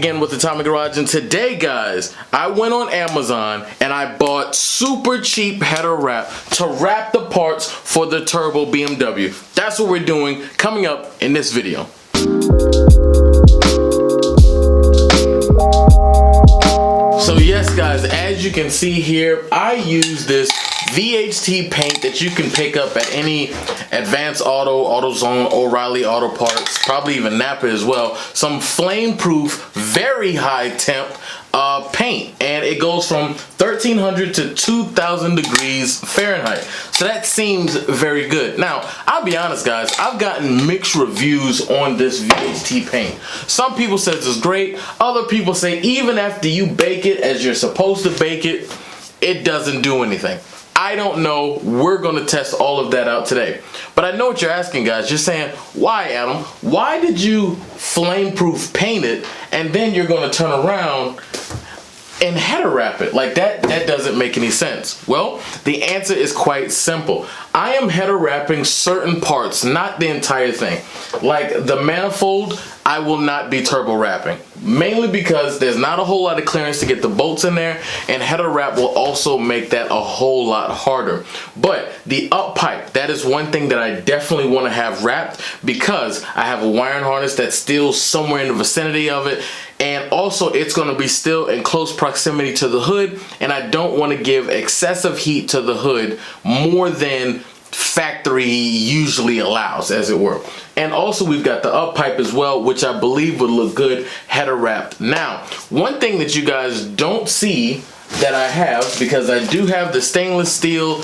again with Atomic Garage, and today guys, I went on Amazon and I bought super cheap header wrap to wrap the parts for the turbo BMW. That's what we're doing coming up in this video. So yes guys, as you can see here, I use this VHT paint that you can pick up at any Advanced Auto, AutoZone, O'Reilly Auto Parts, probably even Napa as well. Some flame-proof, very high temp paint, and it goes from 1300 to 2000 degrees Fahrenheit. So that seems very good. Now, I'll be honest guys, I've gotten mixed reviews on this VHT paint. Some people say it's great, other people say even after you bake it as you're supposed to bake it, it doesn't do anything. I don't know. We're going to test all of that out today. But I know what you're asking, guys. You're saying, why, Adam? Why did you flame-proof paint it and then you're going to turn around and header wrap it? Like that doesn't make any sense. Well, the answer is quite simple. I am header wrapping certain parts, not the entire thing. Like the manifold, I will not be turbo wrapping. Mainly because there's not a whole lot of clearance to get the bolts in there, and header wrap will also make that a whole lot harder. But the up pipe, that is one thing that I definitely want to have wrapped because I have a wiring harness that's still somewhere in the vicinity of it, and also it's going to be still in close proximity to the hood, and I don't want to give excessive heat to the hood more than factory usually allows, as it were. And also we've got the up pipe as well, which I believe would look good header wrapped. Now, one thing that you guys don't see that I have, because I do have the stainless steel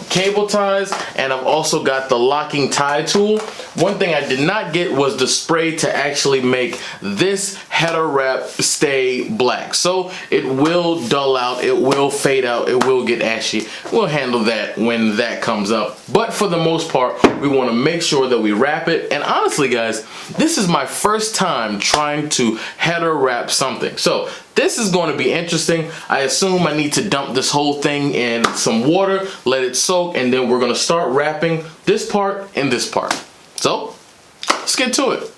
cable ties, and I've also got the locking tie tool. One thing I did not get was the spray to actually make this header wrap stay black. So it will dull out, it will fade out, it will get ashy. We'll handle that when that comes up. But for the most part, we want to make sure that we wrap it. And honestly guys, this is my first time trying to header wrap something. So this is going to be interesting. I assume I need to dump this whole thing in some water, let it soak, and then we're going to start wrapping this part and this part. So let's get to it.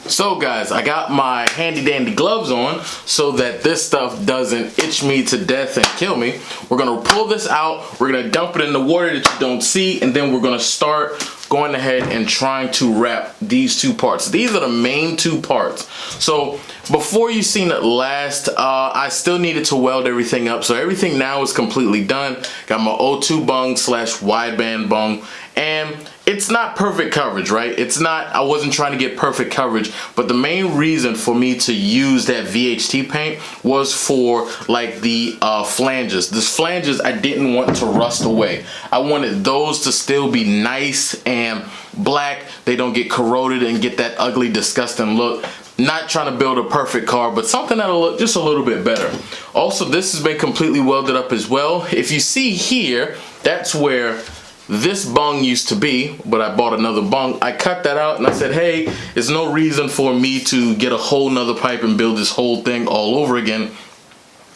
So guys, I got my handy dandy gloves on so that this stuff doesn't itch me to death and kill me. We're gonna pull this out, we're gonna dump it in the water that you don't see, and then we're gonna start going ahead and trying to wrap these two parts. These are the main two parts. So before you seen it last, I still needed to weld everything up. So everything now is completely done. Got my O2 bung / wideband bung, and it's not perfect coverage, right? It's not, I wasn't trying to get perfect coverage, but the main reason for me to use that VHT paint was for like the flanges. The flanges I didn't want to rust away. I wanted those to still be nice and black. They don't get corroded and get that ugly, disgusting look. Not trying to build a perfect car, but something that'll look just a little bit better. Also, this has been completely welded up as well. If you see here, that's where this bung used to be, but I bought another bung. I cut that out and I said, hey, there's no reason for me to get a whole nother pipe and build this whole thing all over again.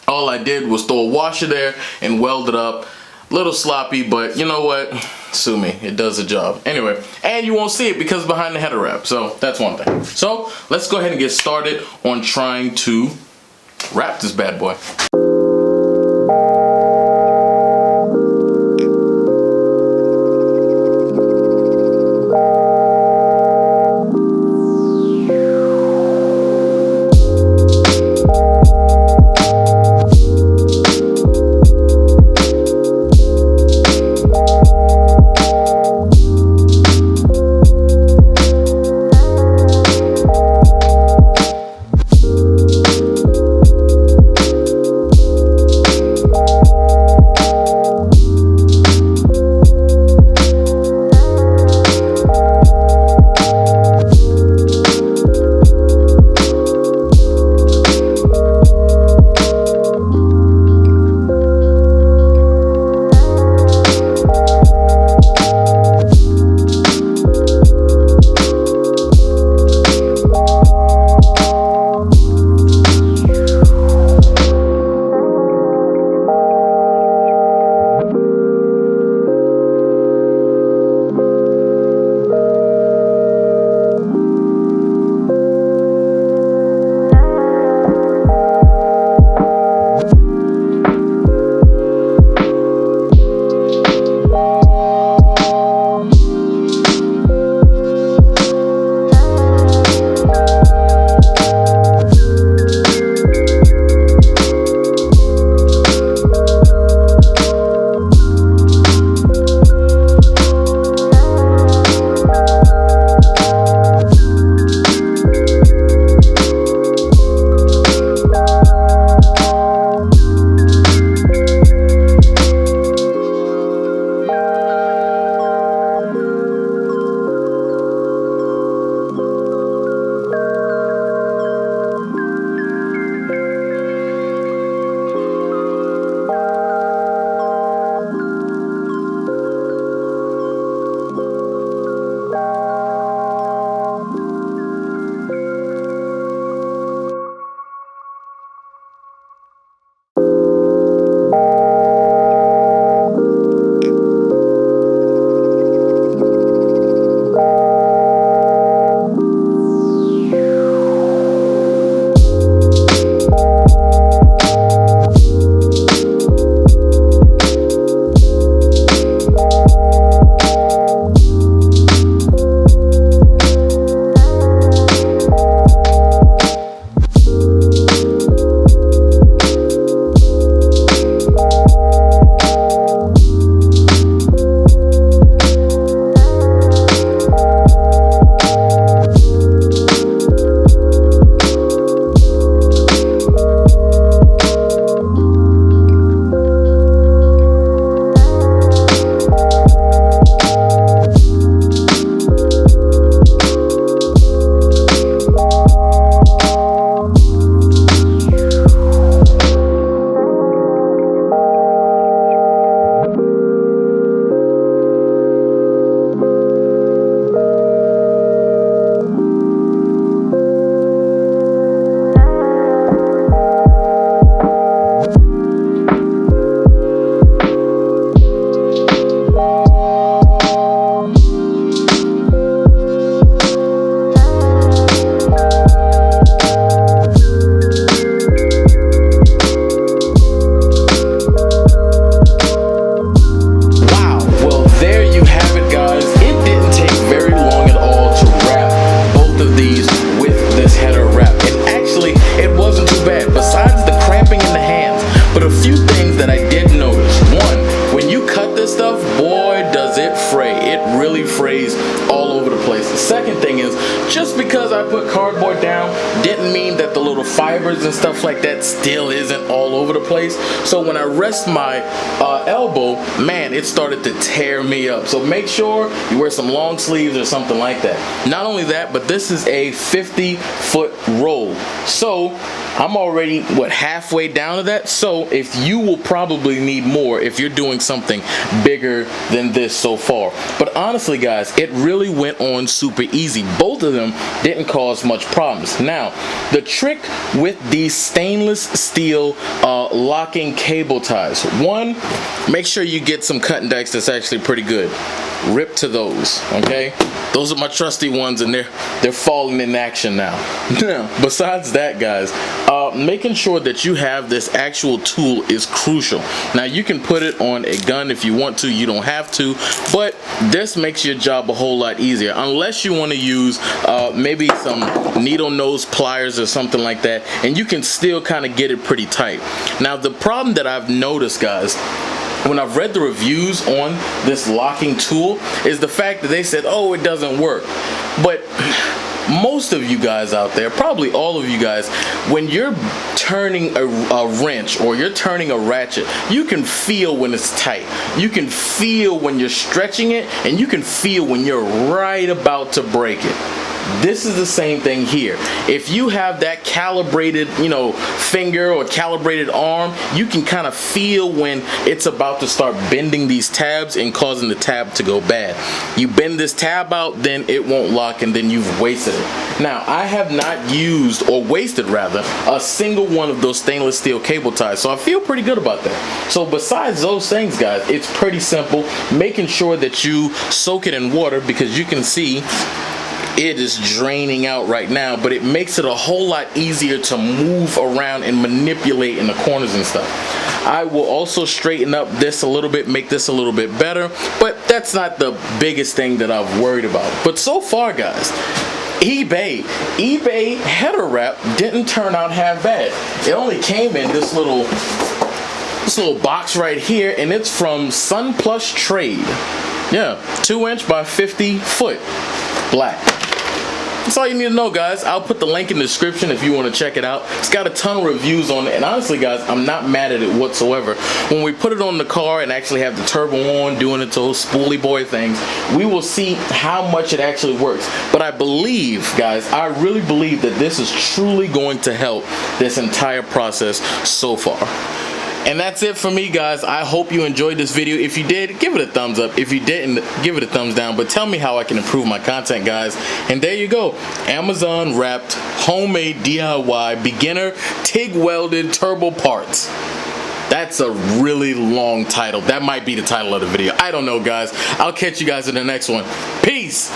All I did was throw a washer there and weld it up. Little sloppy, but you know what? Sue me, it does the job. Anyway, and you won't see it because it's behind the header wrap, so that's one thing. So let's go ahead and get started on trying to wrap this bad boy. really phrased all over the place. The second thing is, just because I put cardboard down didn't mean that the little fibers and stuff like that still isn't all over the place. So when I rest my elbow, man, it started to tear me up. So make sure you wear some long sleeves or something like that. Not only that, but this is a 50-foot roll. So I'm already, halfway down to that. So if you will probably need more if you're doing something bigger than this so far. But honestly, guys, it really went on super easy. Both of them didn't cause much problems. Now, the trick with these stainless steel locking cable ties. One, make sure you get some cutting dikes that's actually pretty good. Rip to those, okay? Those are my trusty ones, and they're falling in action now. Besides that, guys, making sure that you have this actual tool is crucial. Now, you can put it on a gun if you want to. You don't have to, but this makes your job a whole lot easier, unless you want to use maybe some needle nose pliers or something like that, and you can still kind of get it pretty tight. Now, the problem that I've noticed, guys, when I've read the reviews on this locking tool, is the fact that they said, oh, it doesn't work. But most of you guys out there, probably all of you guys, when you're turning a wrench or you're turning a ratchet, you can feel when it's tight. You can feel when you're stretching it, and you can feel when you're right about to break it. This is the same thing here. If you have that calibrated, finger or calibrated arm, you can kind of feel when it's about to start bending these tabs and causing the tab to go bad. You bend this tab out, then it won't lock, and then you've wasted it. Now, I have not used, or wasted rather, a single one of those stainless steel cable ties, so I feel pretty good about that. So besides those things, guys, it's pretty simple. Making sure that you soak it in water, because you can see it is draining out right now, but it makes it a whole lot easier to move around and manipulate in the corners and stuff. I will also straighten up this a little bit, make this a little bit better, but that's not the biggest thing that I've worried about. But so far, guys, eBay header wrap didn't turn out half bad. It only came in this little box right here, and it's from Sun Plus Trade. Yeah, 2" by 50 foot, black. That's all you need to know, guys. I'll put the link in the description if you want to check it out. It's got a ton of reviews on it, and honestly, guys, I'm not mad at it whatsoever. When we put it on the car and actually have the turbo on, doing its those spoolie boy things, we will see how much it actually works. But I believe, guys, I really believe that this is truly going to help this entire process so far. And that's it for me, guys. I hope you enjoyed this video. If you did, give it a thumbs up. If you didn't, give it a thumbs down. But tell me how I can improve my content, guys. And there you go. Amazon wrapped, homemade DIY, beginner, TIG welded turbo parts. That's a really long title. That might be the title of the video. I don't know, guys. I'll catch you guys in the next one. Peace.